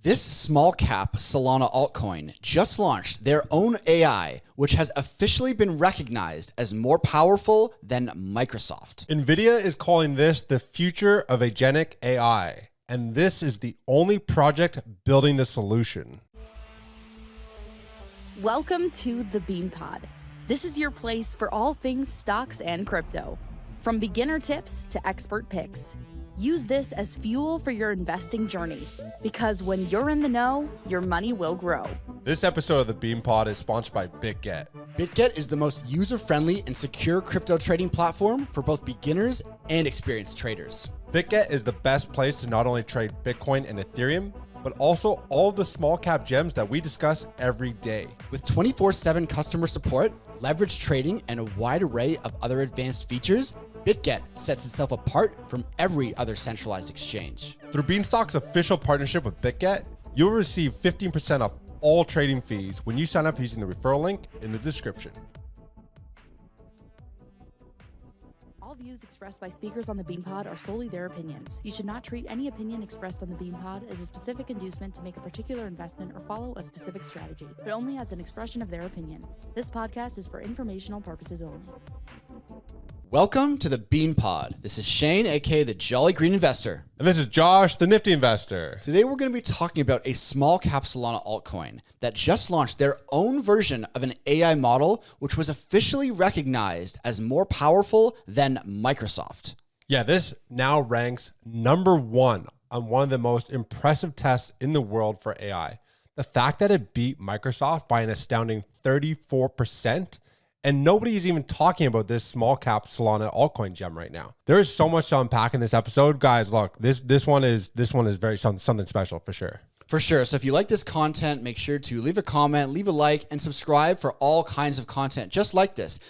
This small cap Solana altcoin just launched their own AI, which has officially been recognized as more powerful than Microsoft. NVIDIA is calling this the future of agentic AI, and this is the only project building the solution. Welcome to the Bean Pod. This is your place for all things stocks and crypto. From beginner tips to expert picks. Use this as fuel for your investing journey, because when you're in the know, your money will grow. This episode of the Bean Pod is sponsored by BitGet. BitGet is the most user-friendly and secure crypto trading platform for both beginners and experienced traders. BitGet is the best place to not only trade Bitcoin and Ethereum, but also all the small cap gems that we discuss every day. With 24/7 customer support, leverage trading, and a wide array of other advanced features, BitGet sets itself apart from every other centralized exchange. Through Beanstock's official partnership with BitGet, you'll receive 15% off all trading fees when you sign up using the referral link in the description. All views expressed by speakers on the Bean Pod are solely their opinions. You should not treat any opinion expressed on the Bean Pod as a specific inducement to make a particular investment or follow a specific strategy, but only as an expression of their opinion. This podcast is for informational purposes only. Welcome to the Bean Pod. This is Shane, aka the Jolly Green Investor. And this is Josh, the Nifty Investor. Today we're going to be talking about a small cap Solana altcoin that just launched their own version of an AI model, which was officially recognized as more powerful than Microsoft. Yeah, this now ranks number one on one of the most impressive tests in the world for AI. The fact that it beat Microsoft by an astounding 34%. And nobody is even talking about this small cap Solana altcoin gem right now. There is so much to unpack in this episode, guys. Look, this one is very something special for sure. For sure. So if you like this content, make sure to leave a comment, leave a like, and subscribe for all kinds of content just like this.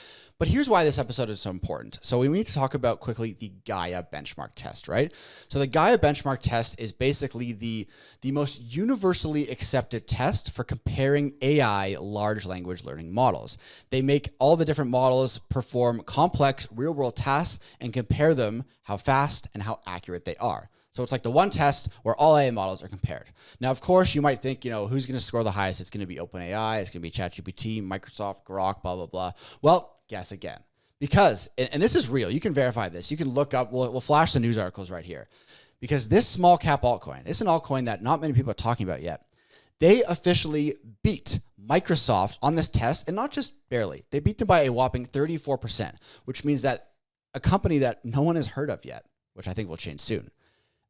But here's why this episode is so important. So we need to talk about quickly the Gaia benchmark test, right? So the Gaia benchmark test is basically the most universally accepted test for comparing AI large language learning models. They make all the different models perform complex real-world tasks and compare them how fast and how accurate they are. So it's like the one test where all AI models are compared. Now, of course, you might think, who's going to score the highest? It's going to be OpenAI, it's going to be ChatGPT, Microsoft, Grok, blah, blah, blah. Well, guess again. Because, and this is real, you can verify this. You can look up, we'll flash the news articles right here. Because this small cap altcoin, it's an altcoin that not many people are talking about yet. They officially beat Microsoft on this test, and not just barely. They beat them by a whopping 34%, which means that a company that no one has heard of yet, which I think will change soon,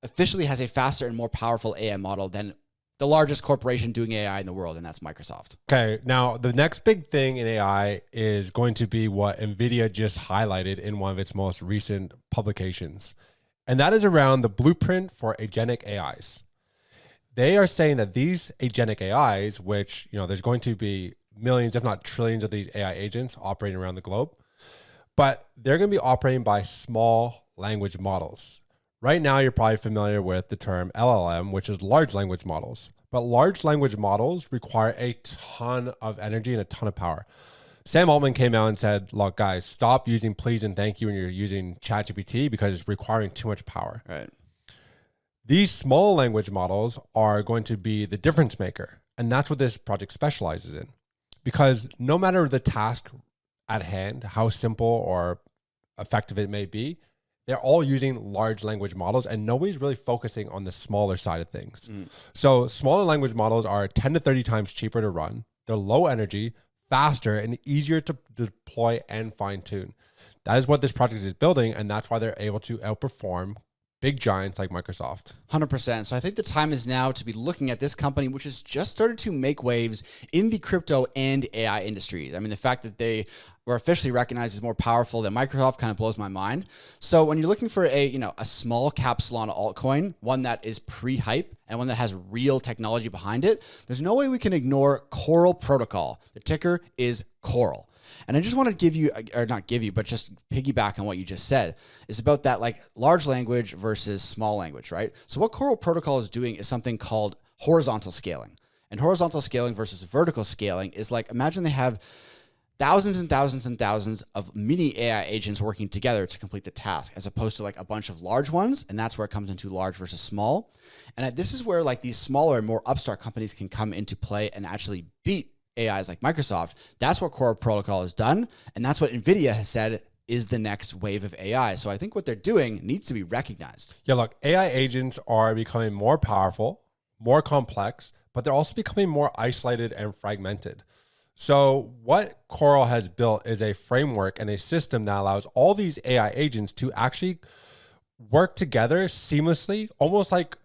officially has a faster and more powerful AI model than the largest corporation doing AI in the world, and that's Microsoft. Okay, now the next big thing in AI is going to be what NVIDIA just highlighted in one of its most recent publications, and that is around the blueprint for agentic AIs. They are saying that these agentic AIs, which, there's going to be millions, if not trillions of these AI agents operating around the globe, but they're going to be operating by small language models. Right now, you're probably familiar with the term LLM, which is large language models. But large language models require a ton of energy and a ton of power. Sam Altman came out and said, look, guys, stop using please and thank you when you're using ChatGPT because it's requiring too much power. Right. These small language models are going to be the difference maker. And that's what this project specializes in. Because no matter the task at hand, how simple or effective it may be, they're all using large language models and nobody's really focusing on the smaller side of things. So smaller language models are 10 to 30 times cheaper to run. They're low energy, faster, and easier to deploy and fine tune. That is what this project is building. And that's why they're able to outperform big giants like Microsoft. 100%. So I think the time is now to be looking at this company, which has just started to make waves in the crypto and AI industries. I mean, the fact that they were officially recognized as more powerful than Microsoft kind of blows my mind. So when you're looking for a small cap Solana altcoin, one that is pre-hype and one that has real technology behind it, there's no way we can ignore Coral Protocol. The ticker is Coral. And I just want to give you, or not give you, but just piggyback on what you just said. It's about that like large language versus small language, right? So what Coral Protocol is doing is something called horizontal scaling. And horizontal scaling versus vertical scaling is like, imagine they have thousands and thousands and thousands of mini AI agents working together to complete the task, as opposed to like a bunch of large ones. And that's where it comes into large versus small. And this is where like these smaller, more upstart companies can come into play and actually beat AIs like Microsoft. That's what Core Protocol has done. And that's what NVIDIA has said is the next wave of AI. So I think what they're doing needs to be recognized. Yeah, look, AI agents are becoming more powerful, more complex, but they're also becoming more isolated and fragmented. So what Coral has built is a framework and a system that allows all these AI agents to actually work together seamlessly, almost like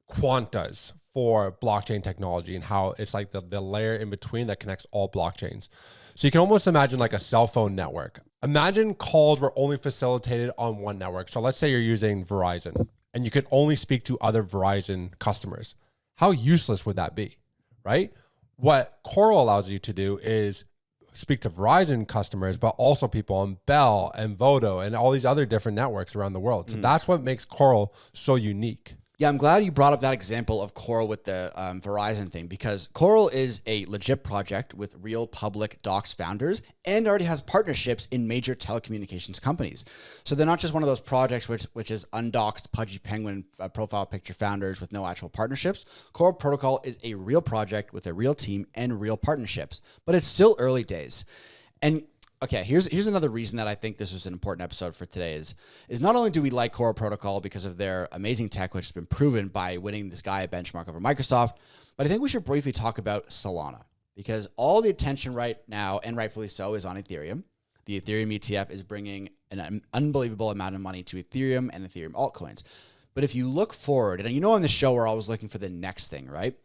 Quant does for blockchain technology, and how it's like the layer in between that connects all blockchains. So you can almost imagine like a cell phone network. Imagine calls were only facilitated on one network. So let's say you're using Verizon and you could only speak to other Verizon customers. How useless would that be, right? What Coral allows you to do is speak to Verizon customers, but also people on Bell and Vodo and all these other different networks around the world. So that's what makes Coral so unique. Yeah, I'm glad you brought up that example of Coral with the Verizon thing, because Coral is a legit project with real public docs founders and already has partnerships in major telecommunications companies. So they're not just one of those projects which is undoxed, pudgy penguin profile picture founders with no actual partnerships. Coral Protocol is a real project with a real team and real partnerships, but it's still early days. And okay, here's another reason that I think this was an important episode for today is not only do we like Coral Protocol because of their amazing tech, which has been proven by winning this Gaia benchmark over Microsoft, but I think we should briefly talk about Solana, because all the attention right now, and rightfully so, is on Ethereum. The Ethereum ETF is bringing an unbelievable amount of money to Ethereum and Ethereum altcoins. But if you look forward, and on this show we're always looking for the next thing, right?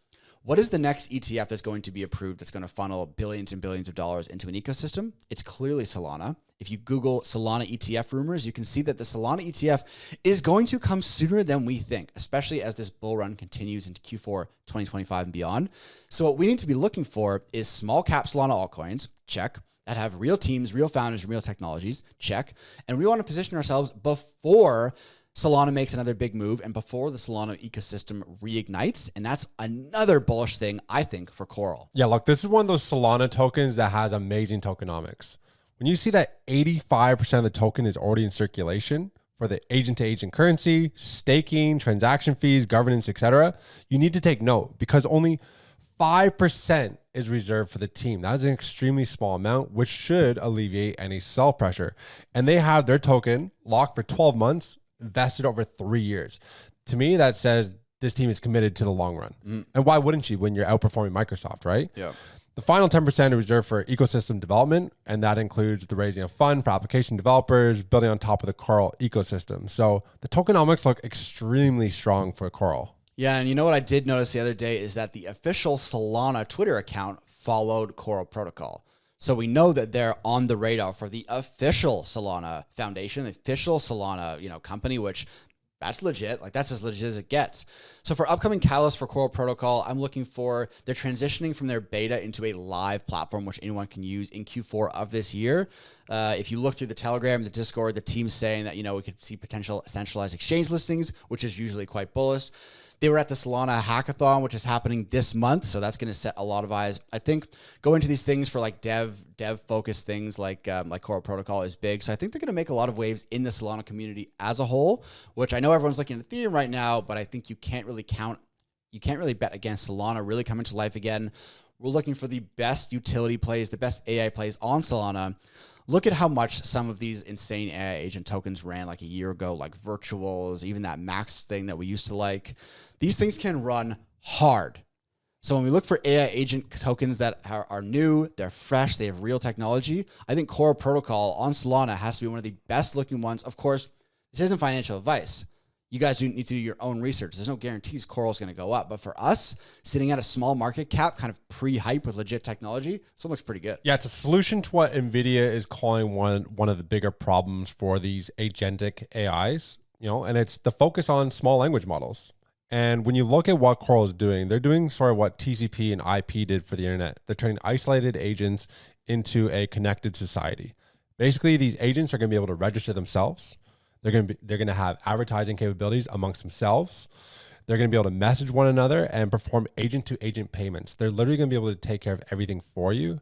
What is the next ETF that's going to be approved that's going to funnel billions and billions of dollars into an ecosystem? It's clearly Solana. If you Google Solana ETF rumors, you can see that the Solana ETF is going to come sooner than we think, especially as this bull run continues into Q4 2025 and beyond. So what we need to be looking for is small cap Solana altcoins, check, that have real teams, real founders, and real technologies, check. And we want to position ourselves before Solana makes another big move and before the Solana ecosystem reignites. And that's another bullish thing, I think, for Coral. Yeah, look, this is one of those Solana tokens that has amazing tokenomics. When you see that 85% of the token is already in circulation for the agent-to-agent currency, staking, transaction fees, governance, etc., you need to take note, because only 5% is reserved for the team. That is an extremely small amount, which should alleviate any sell pressure. And they have their token locked for 12 months, vested over 3 years. To me, that says this team is committed to the long run. And why wouldn't you when you're outperforming Microsoft, right? Yeah. The final 10% are reserved for ecosystem development, and that includes the raising of fund for application developers, building on top of the Coral ecosystem. So the tokenomics look extremely strong for Coral. Yeah, and you know what I did notice the other day is that the official Solana Twitter account followed Coral Protocol. So we know that they're on the radar for the official Solana Foundation, the official Solana, company, which that's legit. Like, that's as legit as it gets. So for upcoming catalysts for Coral Protocol, I'm looking for, they're transitioning from their beta into a live platform, which anyone can use in Q4 of this year. If you look through the Telegram, the Discord, the team's saying that, we could see potential centralized exchange listings, which is usually quite bullish. They were at the Solana hackathon, which is happening this month. So that's going to set a lot of eyes. I think go into these things for like dev focused things like Coral Protocol is big. So I think they're going to make a lot of waves in the Solana community as a whole, which I know everyone's looking at Ethereum right now, but I think you can't really bet against Solana really coming to life again. We're looking for the best utility plays, the best AI plays on Solana. Look at how much some of these insane AI agent tokens ran like a year ago, like virtuals, even that Max thing that we used to like. These things can run hard. So when we look for AI agent tokens that are new, they're fresh, they have real technology, I think Coral Protocol on Solana has to be one of the best looking ones. Of course, this isn't financial advice. You guys do need to do your own research. There's no guarantees Coral's going to go up. But for us, sitting at a small market cap, kind of pre-hype with legit technology, this one looks pretty good. Yeah, it's a solution to what NVIDIA is calling one of the bigger problems for these agentic AIs, and it's the focus on small language models. And when you look at what Coral is doing, they're doing sort of what TCP and IP did for the internet. They're turning isolated agents into a connected society. Basically, these agents are going to be able to register themselves. They're going to have advertising capabilities amongst themselves. They're going to be able to message one another and perform agent-to-agent payments. They're literally going to be able to take care of everything for you.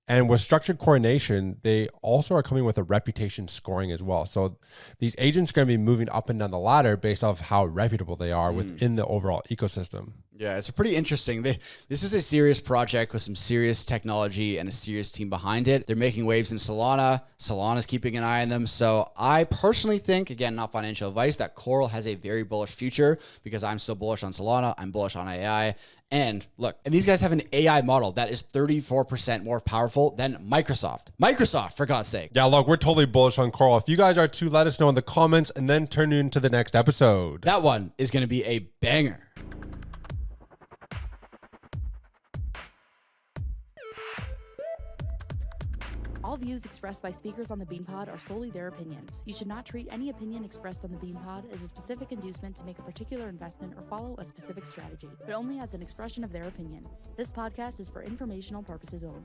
And with structured coordination, they also are coming with a reputation scoring as well. So these agents are going to be moving up and down the ladder based off how reputable they are within the overall ecosystem. Yeah, it's a pretty interesting. This is a serious project with some serious technology and a serious team behind it. They're making waves in Solana. Solana's keeping an eye on them. So I personally think, again, not financial advice, that Coral has a very bullish future because I'm still bullish on Solana. I'm bullish on AI. And look, and these guys have an AI model that is 34% more powerful than Microsoft. Microsoft, for God's sake. Yeah, look, we're totally bullish on Coral. If you guys are too, let us know in the comments and then turn into the next episode. That one is going to be a banger. All views expressed by speakers on the Beanpod are solely their opinions. You should not treat any opinion expressed on the Beanpod as a specific inducement to make a particular investment or follow a specific strategy, but only as an expression of their opinion. This podcast is for informational purposes only.